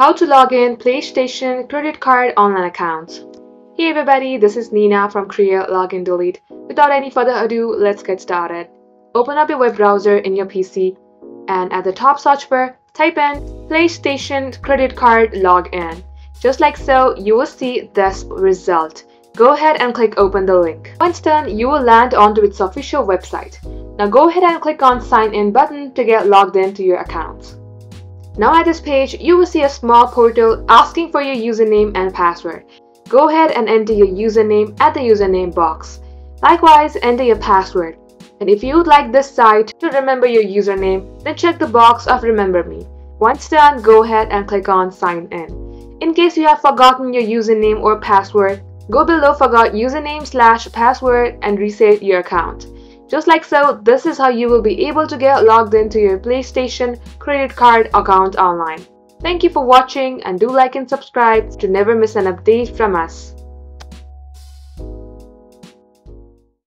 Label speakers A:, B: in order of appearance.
A: How to log in PlayStation credit card online accounts. Hey everybody, this is Nina from Create Login Delete. Without any further ado, let's get started. Open up your web browser in your PC and at the top search bar, type in PlayStation credit card login. Just like so, you will see this result. Go ahead and click open the link. Once done, you will land onto its official website. Now go ahead and click on sign in button to get logged into your account. Now at this page, you will see a small portal asking for your username and password. Go ahead and enter your username at the username box. Likewise, enter your password. And if you would like this site to remember your username, then check the box of remember me. Once done, go ahead and click on sign in. In case you have forgotten your username or password, go below forgot username/password and reset your account. Just like so, this is how you will be able to get logged into your PlayStation credit card account online. Thank you for watching and do like and subscribe to never miss an update from us.